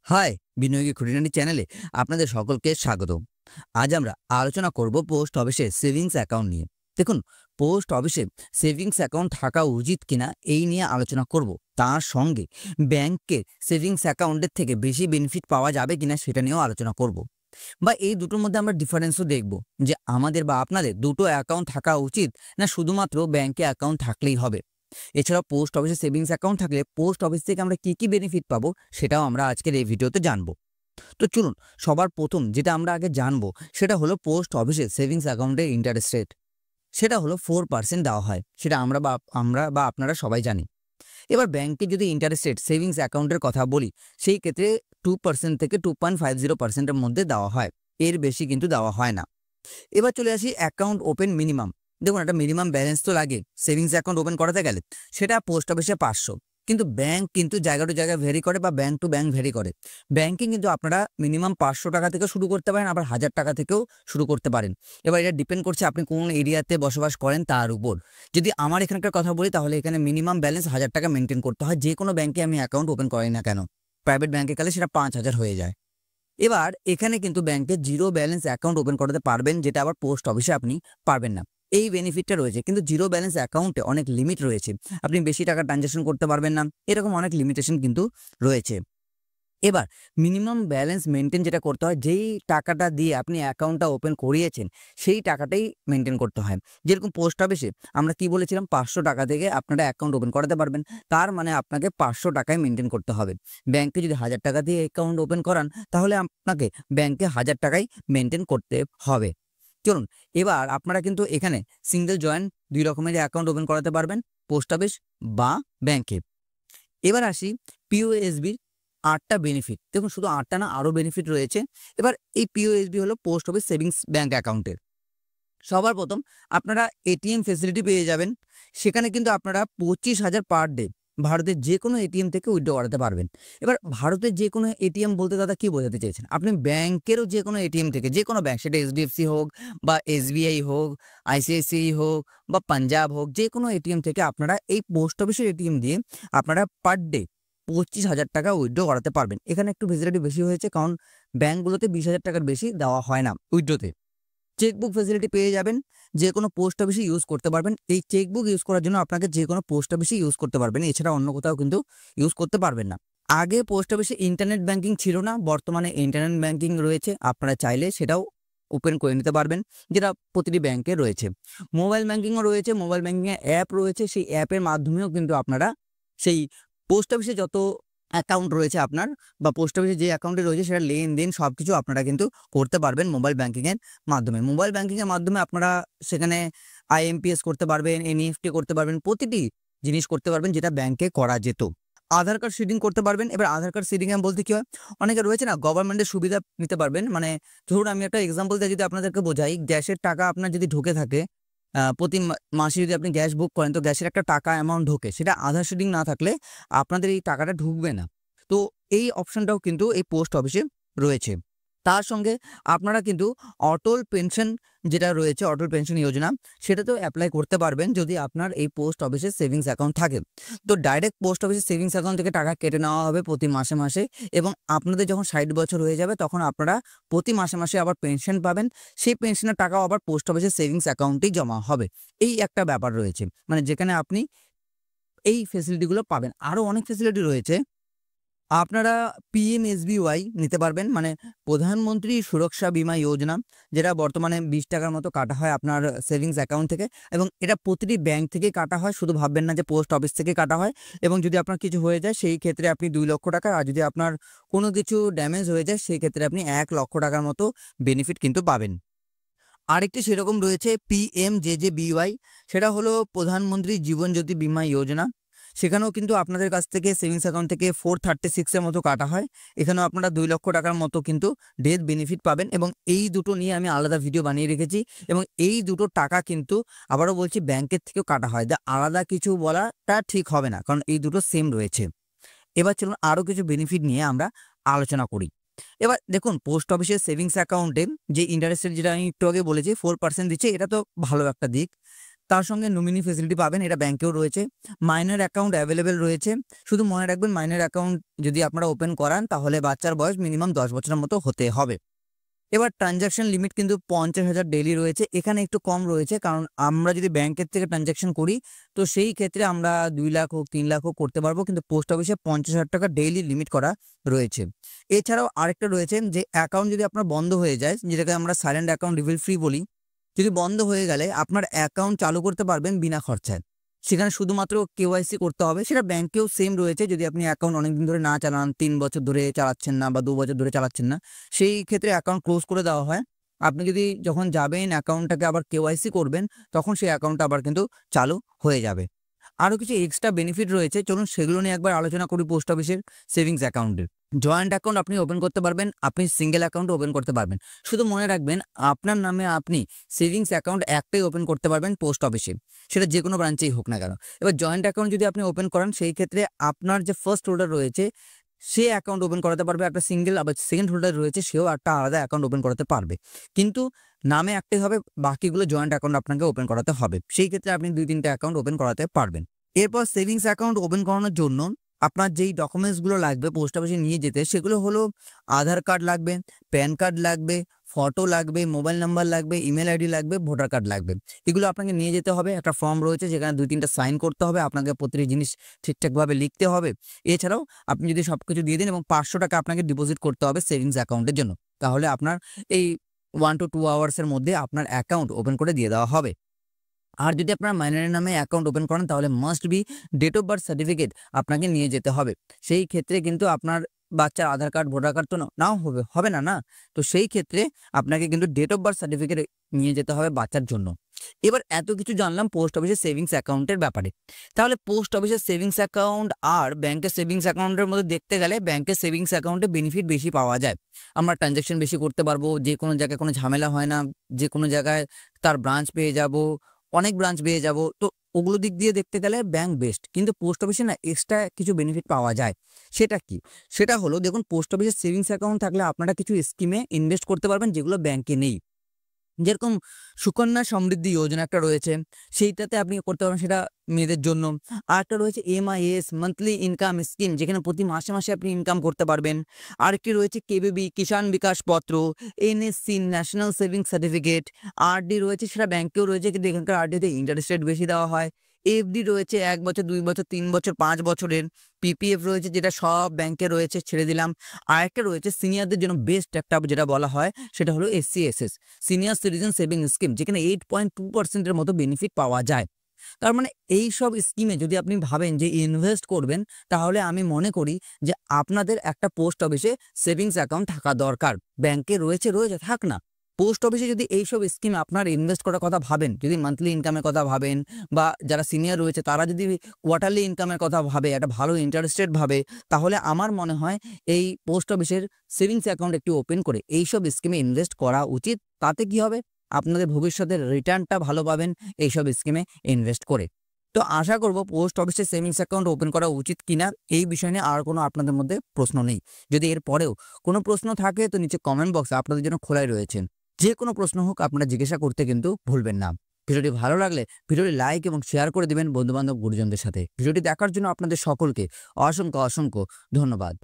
High, বিনিয়োগী খুঁটিনাটি চ্যানেলে আপনাদের সকলকে স্বাগত। আজ আমরা আলোচনা করব পোস্ট অফিসে সেভিংস অ্যাকাউন্ট নিয়ে। দেখুন, পোস্ট অফিসে সেভিংস অ্যাকাউন্ট থাকা উচিত কিনা এই নিয়ে আলোচনা করব। তার সঙ্গে ব্যাংকে সেভিংস অ্যাকাউন্টের থেকে বেশি বেনিফিট পাওয়া যাবে কিনা সেটা নিয়েও আলোচনা করব। বা এই দুটোর মধ্যে আমরা ডিফারেন্সও দেখব যে আমাদের বা আপনাদের দুটো অ্যাকাউন্ট থাকা উচিত না শুধুমাত্র ব্যাংকে অ্যাকাউন্ট থাকলেই হবে। এছাড়াও পোস্ট অফিসে সেভিংস অ্যাকাউন্ট থাকলে পোস্ট অফিস থেকে আমরা কি বেনিফিট পাবো সেটাও আমরা আজকের এই ভিডিওতে জানবো। তো চলুন, সবার প্রথম যেটা আমরা আগে জানবো সেটা হলো পোস্ট অফিসে সেভিংস অ্যাকাউন্টের ইন্টারেস্ট রেট। সেটা হলো 4% দেওয়া হয়, সেটা আমরা বা আপনারা সবাই জানি। এবার ব্যাংকে যদি ইন্টারেস্ট রেট সেভিংস অ্যাকাউন্টের কথা বলি, সেই ক্ষেত্রে 2% থেকে 2.50%-এর মধ্যে দেওয়া হয়, এর বেশি কিন্তু দেওয়া হয় না। এবার চলে আসি অ্যাকাউন্ট ওপেন মিনিমাম। দেখুন, একটা মিনিমাম ব্যালেন্স তো লাগে সেভিংস অ্যাকাউন্ট ওপেন করাতে গেলে, সেটা পোস্ট অফিসে 500। কিন্তু ব্যাংক কিন্তু জায়গা টু জায়গায় ভেরি করে বা ব্যাংক টু ব্যাংক ভেরি করে। ব্যাংকে কিন্তু আপনারা মিনিমাম 500 টাকা থেকে শুরু করতে পারেন, আবার 1000 টাকা থেকেও শুরু করতে পারেন। এবার এটা ডিপেন্ড করছে আপনি কোন এরিয়াতে বসবাস করেন তার উপর। যদি আমার এখানকার কথা বলি, তাহলে এখানে মিনিমাম ব্যালেন্স 1000 টাকা মেনটেন করতে হয়, যে কোনো ব্যাংকে আমি অ্যাকাউন্ট ওপেন করি না কেন। প্রাইভেট ব্যাংকে গেলে সেটা 5000 হয়ে যায়। এবার এখানে কিন্তু ব্যাংকে জিরো ব্যালেন্স অ্যাকাউন্ট ওপেন করাতে পারবেন, যেটা আবার পোস্ট অফিসে আপনি পারবেন না। এই বেনিফিটটা রয়েছে, কিন্তু জিরো ব্যালেন্স অ্যাকাউন্টে অনেক লিমিট রয়েছে। আপনি বেশি টাকা ট্রানজাকশন করতে পারবেন না, এরকম অনেক লিমিটেশন কিন্তু রয়েছে। এবার মিনিমাম ব্যালেন্স মেনটেন যেটা করতে হয়, যেই টাকাটা দিয়ে আপনি অ্যাকাউন্টটা ওপেন করিয়েছেন সেই টাকাটাই মেনটেন করতে হয়। যেরকম পোস্ট অফিসে আমরা কি বলেছিলাম, 500 টাকা থেকে আপনারা অ্যাকাউন্ট ওপেন করাতে পারবেন, তার মানে আপনাকে 500 টাকায় মেনটেন করতে হবে। ব্যাংকে যদি 1000 টাকা দিয়ে অ্যাকাউন্ট ওপেন করান, তাহলে আপনাকে ব্যাংকে 1000 টাকাই মেনটেন করতে হবে। চলুন, এবার আপনারা কিন্তু এখানে সিঙ্গেল জয়েন্ট দুই রকমের অ্যাকাউন্ট ওপেন করাতে পারবেন, পোস্ট অফিস বা ব্যাংকে। এবার আসি পিওএসবির 8টা বেনিফিট। দেখুন, শুধু 8টা না, আরও বেনিফিট রয়েছে। এবার এই পিওএসবি হলো পোস্ট অফিস সেভিংস ব্যাংক অ্যাকাউন্টের। সবার প্রথম আপনারা এটিএম ফেসিলিটি পেয়ে যাবেন। সেখানে কিন্তু আপনারা 25,000 পার ডে ভারতের যে কোনো এটিএম থেকে উইথড্র করাতে পারবেন। এবার ভারতের যে কোনো এটিএম বলতে দাদা কি বোঝাতে চেয়েছেন? আপনি ব্যাংকেরও যে কোনো এটিএম থেকে, যে কোনো ব্যাংক, সেটা এইচডিএফসি হোক বা এসবিআই হোক, আইসিআইসিআই হোক বা পাঞ্জাব হোক, যে কোনো এটিএম থেকে আপনারা এই পোস্ট অফিসের এটিএম দিয়ে আপনারা পার ডে 25,000 টাকা উইথড্র করাতে পারবেন। এখানে একটু ফেসিলিটি বেশি হয়েছে, কারণ ব্যাংকগুলোতে 20,000 টাকার বেশি দেওয়া হয় না উইথড্রতে। চেকবুক ফ্যাসিলিটি পেয়ে যাবেন, যে কোনো পোস্ট অফিসে ইউজ করতে পারবেন। এই চেকবুক ইউজ করার জন্য আপনাকে যে কোনো পোস্ট অফিসে ইউজ করতে পারবেন, এছাড়া অন্য কোথাও কিন্তু ইউজ করতে পারবেন না। আগে পোস্ট অফিসে ইন্টারনেট ব্যাংকিং ছিল না, বর্তমানে ইন্টারনেট ব্যাংকিং রয়েছে। আপনারা চাইলে সেটাও ওপেন করে নিতে পারবেন, যেটা প্রতিটি ব্যাংকে রয়েছে। মোবাইল ব্যাংকিংও রয়েছে, মোবাইল ব্যাংকিংয়ে অ্যাপ রয়েছে, সেই অ্যাপের মাধ্যমেও কিন্তু আপনারা সেই পোস্ট অফিসে যত অ্যাকাউন্ট রয়েছে আপনার, বা পোস্ট অফিসে যে অ্যাকাউন্টে রয়েছে সেটা লেনদেন সবকিছু আপনারা কিন্তু করতে পারবেন মোবাইল ব্যাংকিংয়ের মাধ্যমে। মোবাইল ব্যাংকিংয়ের মাধ্যমে আপনারা সেখানে আইএমপিএস করতে পারবেন, এনইএফটি করতে পারবেন, প্রতিটি জিনিস করতে পারবেন যেটা ব্যাংকে করা যেত। আধার কার্ড সিডিং করতে পারবেন। এবার আধার কার্ড সিডিং বলতে কি হয়, অনেকে রয়েছে না, গভর্নমেন্টের সুবিধা নিতে পারবেন। মানে ধরুন, আমি একটা এক্সাম্পল দিয়ে যদি আপনাদেরকে বোঝাই, গ্যাসের টাকা আপনার যদি ঢুকে থাকে, প্রতি মাসে যদি আপনি গ্যাস বুক করেন, তো গ্যাসের একটা টাকা অ্যামাউন্ট ঢোকে, সেটা আধার সিডিং না থাকলে আপনাদের এই টাকাটা ঢুকবে না। তো এই অপশনটাও কিন্তু এই পোস্ট অফিসে রয়েছে। তার সঙ্গে আপনারা কিন্তু অটল পেনশন যেটা রয়েছে, অটল পেনশন যোজনা, সেটাতেও অ্যাপ্লাই করতে পারবেন যদি আপনার এই পোস্ট অফিসে সেভিংস অ্যাকাউন্ট থাকে। তো ডাইরেক্ট পোস্ট অফিসে সেভিংস অ্যাকাউন্ট থেকে টাকা কেটে নেওয়া হবে প্রতি মাসে মাসে, এবং আপনাদের যখন 60 বছর হয়ে যাবে তখন আপনারা প্রতি মাসে মাসে আবার পেনশন পাবেন। সেই পেনশনের টাকাও আবার পোস্ট অফিসে সেভিংস অ্যাকাউন্টেই জমা হবে। এই একটা ব্যাপার রয়েছে, মানে যেখানে আপনি এই ফেসিলিটিগুলো পাবেন। আরও অনেক ফেসিলিটি রয়েছে। আপনারা পিএমএসবিওয়াই নিতে পারবেন, মানে প্রধানমন্ত্রী সুরক্ষা বীমা যোজনা, যেটা বর্তমানে 20 টাকার মতো কাটা হয় আপনার সেভিংস অ্যাকাউন্ট থেকে, এবং এটা প্রতিটি ব্যাংক থেকেই কাটা হয়, শুধু ভাববেন না যে পোস্ট অফিস থেকে কাটা হয়। এবং যদি আপনার কিছু হয়ে যায় সেই ক্ষেত্রে আপনি 2 লক্ষ টাকা, আর যদি আপনার কোনো কিছু ড্যামেজ হয়ে যায় সেই ক্ষেত্রে আপনি 1 লক্ষ টাকার মতো বেনিফিট কিন্তু পাবেন। আরেকটি সেরকম রয়েছে পিএমজেজেবিওয়াই, সেটা হলো প্রধানমন্ত্রী জীবন জ্যোতি বীমা যোজনা। সেখানেও কিন্তু আপনাদের কাছ থেকে সেভিংস অ্যাকাউন্ট থেকে 436 এর মতো কাটা হয়। এখানেও আপনারা 2 লক্ষ টাকার মতো কিন্তু ডেথ বেনিফিট পাবেন, এবং এই দুটো নিয়ে আমি আলাদা ভিডিও বানিয়ে রেখেছি। এবং এই দুটো টাকা কিন্তু আবারও বলছি ব্যাংকের থেকেও কাটা হয়, আলাদা কিছু বলাটা ঠিক হবে না, কারণ এই দুটো সেম রয়েছে। এবার চলুন আরও কিছু বেনিফিট নিয়ে আমরা আলোচনা করি। এবার দেখুন, পোস্ট অফিসের সেভিংস অ্যাকাউন্টে যে ইন্টারেস্ট রেট, যেটা আমি একটু আগে বলেছি 4% দিচ্ছে, এটা তো ভালো একটা দিক। তার সঙ্গে নমিনি ফেসিলিটি পাবেন, এটা ব্যাংকেও রয়েছে। মাইনর অ্যাকাউন্ট অ্যাভেলেবেল রয়েছে। শুধু মনে রাখবেন মাইনর অ্যাকাউন্ট যদি আপনারা ওপেন করান তাহলে বাচ্চার বয়স মিনিমাম 10 বছরের মতো হতে হবে। এবার ট্রানজাকশন লিমিট কিন্তু 50,000 ডেইলি রয়েছে। এখানে একটু কম রয়েছে, কারণ আমরা যদি ব্যাংকের থেকে ট্রানজাকশন করি তো সেই ক্ষেত্রে আমরা 2 লাখ হোক 3 লাখ হোক করতে পারবো, কিন্তু পোস্ট অফিসে 50,000 টাকা ডেইলি লিমিট করা রয়েছে। এছাড়াও আরেকটা রয়েছে যে অ্যাকাউন্ট যদি আপনার বন্ধ হয়ে যায়, যেটাকে আমরা সাইলেন্ট অ্যাকাউন্ট রিভিল ফ্রি বলি, যদি বন্ধ হয়ে গেলে আপনার অ্যাকাউন্ট চালু করতে পারবেন বিনা খরচায়। সেখানে শুধুমাত্র কেওয়াইসি করতে হবে। সেটা ব্যাংকেও সেম রয়েছে। যদি আপনি অ্যাকাউন্ট অনেকদিন ধরে না চালান, 3 বছর ধরে চালাচ্ছেন না বা 2 বছর ধরে চালাচ্ছেন না, সেই ক্ষেত্রে অ্যাকাউন্ট ক্লোজ করে দেওয়া হয়। আপনি যদি যখন যাবেন অ্যাকাউন্টটাকে আবার কেওয়াইসি করবেন, তখন সেই অ্যাকাউন্টটা আবার কিন্তু চালু হয়ে যাবে। আরও কিছু এক্সট্রা বেনিফিট রয়েছে, চলুন সেগুলো নিয়ে একবার আলোচনা করি পোস্ট অফিসের সেভিংস অ্যাকাউন্টের। জয়েন্ট অ্যাকাউন্ট আপনি ওপেন করতে পারবেন, আপনি সিঙ্গেল অ্যাকাউন্ট ওপেন করতে পারবেন। শুধু মনে রাখবেন আপনার নামে আপনি সেভিংস অ্যাকাউন্ট একটাই ওপেন করতে পারবেন পোস্ট অফিসে, সেটা যে কোনো ব্রাঞ্চেই হোক না কেন। এবার জয়েন্ট অ্যাকাউন্ট যদি আপনি ওপেন করেন, সেই ক্ষেত্রে আপনার যে ফার্স্ট হোল্ডার রয়েছে সে অ্যাকাউন্ট ওপেন করাতে পারবে একটা সিঙ্গেল, আবার সেকেন্ড হোল্ডার রয়েছে সেও একটা আলাদা অ্যাকাউন্ট ওপেন করাতে পারবে, কিন্তু নামে একটাই হবে, বাকিগুলো জয়েন্ট অ্যাকাউন্ট আপনাকে ওপেন করাতে হবে। সেই ক্ষেত্রে আপনি 2-3টে অ্যাকাউন্ট ওপেন করাতে পারবেন। এরপর সেভিংস অ্যাকাউন্ট ওপেন করানোর জন্য আপনার যেই ডকুমেন্টসগুলো লাগবে পোস্ট অফিসে নিয়ে যেতে, সেগুলো হলো আধার কার্ড লাগবে, প্যান কার্ড লাগবে, ফটো লাগবে, মোবাইল নাম্বার লাগবে, ইমেল আইডি লাগবে, ভোটার কার্ড লাগবে। এগুলো আপনাকে নিয়ে যেতে হবে। একটা ফর্ম রয়েছে যেখানে 2-3টা সাইন করতে হবে, আপনাকে প্রতিটি জিনিস ঠিকঠাকভাবে লিখতে হবে। এছাড়াও আপনি যদি সবকিছু দিয়ে দিন এবং 500 টাকা আপনাকে ডিপোজিট করতে হবে সেভিংস অ্যাকাউন্টের জন্য, তাহলে আপনার এই 1 to 2 আওয়ার্সের মধ্যে আপনার অ্যাকাউন্ট ওপেন করে দিয়ে দেওয়া হবে। আর যদি আপনার মাইনরের নামে অ্যাকাউন্ট ওপেন করেন তাহলে must be date of birth certificate আপনাকে নিয়ে যেতে হবে। সেই ক্ষেত্রে কিন্তু আপনার বাচ্চার আধার কার্ড, ভোটার কার্ড তো নাও হবে না, না? তো সেই ক্ষেত্রে আপনাকে কিন্তু ডেট অফ বার্থ সার্টিফিকেট নিয়ে যেতে হবে বাচ্চার জন্য। এবার এত কিছু জানলাম পোস্ট অফিসের সেভিংস অ্যাকাউন্টের ব্যাপারে। তাহলে পোস্ট অফিসের সেভিংস অ্যাকাউন্ট আর ব্যাংকের সেভিংস অ্যাকাউন্টের মধ্যে দেখতে গেলে ব্যাংকের সেভিংস অ্যাকাউন্টে বেনিফিট বেশি পাওয়া যায়। আমরা ট্রানজাকশন বেশি করতে পারবো, যে কোনো জায়গায় কোনো ঝামেলা হয় না, যে কোনো জায়গায় তার ব্রাঞ্চ পেয়ে যাব, অনেক ব্রাঞ্চ পেয়ে যাব। তো ওগুলো দিক দিয়ে দেখতে গেলে ব্যাংক বেস্ট, কিন্তু পোস্ট অফিসে না এক্সট্রা কিছু বেনিফিট পাওয়া যায়। সেটা কি? সেটা হলো দেখুন, পোস্ট অফিসের সেভিংস অ্যাকাউন্ট থাকলে আপনারা কিছু স্কিমে ইনভেস্ট করতে পারবেন যেগুলো ব্যাংকে নেই। যেরকম সুকন্যা সমৃদ্ধি যোজনা একটা রয়েছে, সেইটাতে আপনি করতে পারবেন, সেটা মেয়েদের জন্য। আরেকটা রয়েছে MIS মান্থলি ইনকাম স্কিম, যেখানে প্রতি মাসে মাসে আপনি ইনকাম করতে পারবেন। আরেকটি রয়েছে KVB কিষাণ বিকাশ পত্র, NSC national savings certificate. RD রয়েছে, সেটা ব্যাংকেও রয়েছে, কিন্তু এখানকার RDতে ইন্টারেস্ট রেট বেশি দেওয়া হয়। FD রয়েছে 1 বছর, 2 বছর, 3 বছর, 5 বছরের। PPF রয়েছে, যেটা সব ব্যাংকে রয়েছে, ছেড়ে দিলাম। আরেকটা রয়েছে সিনিয়রদের জন্য বেস্ট একটা, যেটা বলা হয় সেটা হলো SCSS senior citizen saving scheme, যেখানে 8.2% মতো বেনিফিট পাওয়া যায়। তার মানে এই সব স্কিমে যদি আপনি ভাবেন যে ইনভেস্ট করবেন, তাহলে আমি মনে করি যে আপনাদের একটা পোস্ট অফিসে সেভিংস অ্যাকাউন্ট থাকা দরকার। ব্যাংকে রয়েছে থাক না, পোস্ট অফিসে যদি এইসব স্কিমে আপনার ইনভেস্ট করার কথা ভাবেন, যদি মান্থলি ইনকামের কথা ভাবেন, বা যারা সিনিয়র রয়েছে তারা যদি কোয়ার্টারলি ইনকামের কথা ভাবে, একটা ভালো ইন্টারেস্ট রেট ভাবে, তাহলে আমার মনে হয় এই পোস্ট অফিসের সেভিংস অ্যাকাউন্ট একটু ওপেন করে এইসব স্কিমে ইনভেস্ট করা উচিত। তাতে কি হবে, আপনাদের ভবিষ্যতের রিটার্নটা ভালো পাবেন এইসব স্কিমে ইনভেস্ট করে। তো আশা করব পোস্ট অফিসে সেভিংস অ্যাকাউন্ট ওপেন করা উচিত কিনা এই বিষয় নিয়ে আর কোনো আপনাদের মধ্যে প্রশ্ন নেই। যদি এর পরেও কোনো প্রশ্ন থাকে তো নিচে কমেন্ট বক্সে আপনাদের জন্য খোলাই রয়েছে। যে কোনো প্রশ্ন হোক আপনারা জিজ্ঞাসা করতে কিন্তু ভুলবেন না। ভিডিওটি ভালো লাগলে ভিডিওটি লাইক এবং শেয়ার করে দিবেন বন্ধুবান্ধব গুরুজনদের সাথে। ভিডিওটি দেখার জন্য আপনাদের সকলকে অসংখ্য ধন্যবাদ।